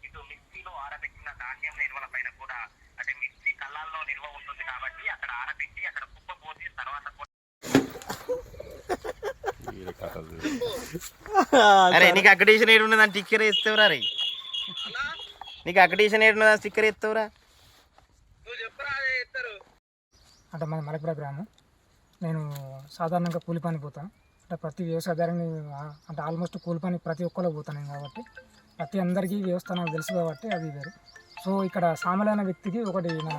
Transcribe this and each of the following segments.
ఇటు మిక్సీలో ఆరబెట్టిన ధాన్యం నిల్వల పైన కూడా అంటే మిక్సీ కళ్ళాల్లో నిల్వ ఉంటుంది కాబట్టి అక్కడ ఆరబెట్టి అక్కడ కుప్ప పోసి తర్వాత అరే నీకు అక్కడేషన్ ఏడు ఉన్నదని స్టిక్కర్ ఇస్తావురా రే నీకు అక్కడేషన్ ఏడు ఉన్నదని స్టిక్కర్ ఇస్తావురా అంటే మన మలపుర గ్రామం. నేను సాధారణంగా కూలి పని పోతాను. అంటే ప్రతి వ్యవసాయదారుని అంటే ఆల్మోస్ట్ కూలి పని ప్రతి ఒక్కరికి పోతాను నేను కాబట్టి ప్రతి అందరికీ వ్యవస్థ నాకు తెలుసు కాబట్టి అది వేరు. సో ఇక్కడ సామాన్యమైన వ్యక్తికి ఒకటి మన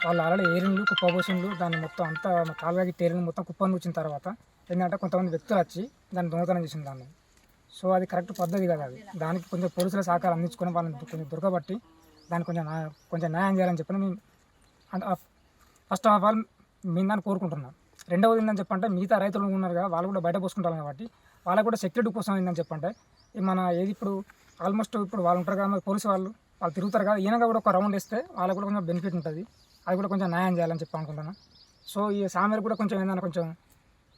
వాళ్ళు ఆల్రెడీ ఏరిన్లు కుప్ప పోషన్లు దాన్ని మొత్తం అంతా కాలువకి టేరిని మొత్తం కుప్పని వచ్చిన తర్వాత ఏంటంటే కొంతమంది వ్యక్తులు వచ్చి దాన్ని దొంగతనం చేసిన దాన్ని. సో అది కరెక్ట్ పద్ధతి కదా. అది దానికి కొంచెం పోలీసుల సహకారం అందించుకొని వాళ్ళని కొంచెం దొరకబట్టి దాన్ని కొంచెం న్యాయం చేయాలని చెప్పి నేను ఫస్ట్ ఆఫ్ ఆల్ మేము దాన్ని కోరుకుంటున్నాను. రెండవది ఏంటని చెప్పంటే మిగతా రైతులు ఉన్నారు కదా వాళ్ళు కూడా బయట పోసుకుంటారు కాబట్టి వాళ్ళకు కూడా సెక్యూరిటీ కోసం ఏంటని చెప్పంటే మన ఏది ఇప్పుడు ఆల్మోస్ట్ ఇప్పుడు వాళ్ళు ఉంటారు కదా పోలీసు వాళ్ళు తిరుగుతారు కదా ఈయనగా కూడా ఒక రౌండ్ వేస్తే వాళ్ళకు కూడా కొంచెం బెనిఫిట్ ఉంటుంది. అది కూడా కొంచెం న్యాయం చేయాలని చెప్పి అనుకుంటున్నాను. సో ఈ సామెలు కూడా కొంచెం ఏంటంటే కొంచెం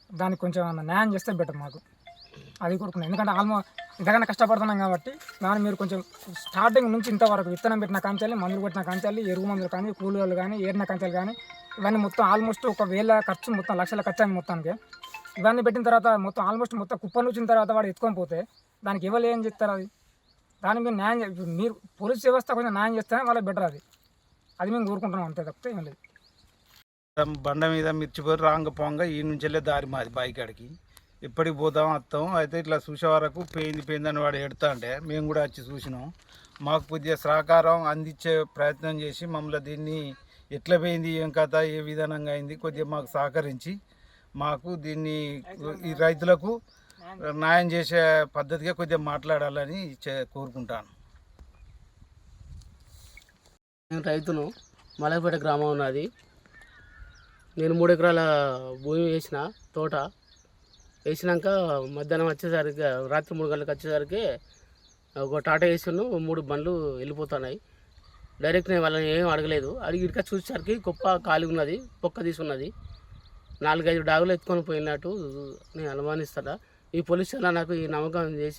దానికి కొంచెం న్యాయం చేస్తే బెటర్ మాకు అది కోరుకున్నాను. ఎందుకంటే ఇంతకన్నా కష్టపడుతున్నాం కాబట్టి దాన్ని మీరు కొంచెం స్టార్టింగ్ నుంచి ఇంతవరకు విత్తనం పెట్టిన కాంచాలి, మందులు పెట్టిన కాంచాలి, ఎరువు మందులు కానీ కూలీలు కానీ ఏరిన కాంచాలి కానీ ఇవన్నీ మొత్తం ఆల్మోస్ట్ 1,000 ఖర్చు మొత్తం లక్షల ఖర్చు అయింది మొత్తానికి. ఇవన్నీ పెట్టిన తర్వాత మొత్తం ఆల్మోస్ట్ మొత్తం కుప్పలు వచ్చిన తర్వాత వాడు ఎత్తుకొని పోతే దానికి ఎవరు ఏం చెప్తారు? దానికి మీరు న్యాయం మీరు పోలీస్ వ్యవస్థ కొంచెం న్యాయం చేస్తేనే వాళ్ళకి బెటర్. అది మేము కోరుకుంటున్నాం అంతే తప్పితే ఏం లేదు. బండ మీద మిర్చిపోయి రాంగ పొంగ ఈ నుంచి వెళ్ళే దారి మాది బాయికాడికి ఎప్పటికి పోతాం వస్తాం. అయితే ఇట్లా చూసే వరకు పోయిందని వాడు ఎడతా అంటే మేము కూడా వచ్చి చూసినాం. మాకు కొద్దిగా సహకారం అందించే ప్రయత్నం చేసి మమ్మల్ని దీన్ని ఎట్లా పోయింది ఏం కథ ఏ విధానంగా అయింది కొద్దిగా మాకు సహకరించి మాకు దీన్ని ఈ రైతులకు న్యాయం చేసే పద్ధతిగా కొద్దిగా మాట్లాడాలని కోరుకుంటాను. నేను రైతును. మలకపేట గ్రామం ఉన్నది. నేను 3 ఎకరాల భూమి వేసిన తోట వేసినాక మధ్యాహ్నం వచ్చేసరికి రాత్రి 3 గంటలకు వచ్చేసరికి ఒక టాటా ఏసీను 3 బండ్లు వెళ్ళిపోతున్నాయి. డైరెక్ట్ నేను వాళ్ళని ఏం అడగలేదు. అడిగి ఇటుక చూసేసరికి కుప్ప ఖాళీ ఉన్నది, పొక్క తీసున్నది. 4-5 డాగులు ఎత్తుకొని పోయినట్టు నేను అనుమానిస్తాను. ఈ పోలీసు నాకు ఈ నమ్మకం చేసి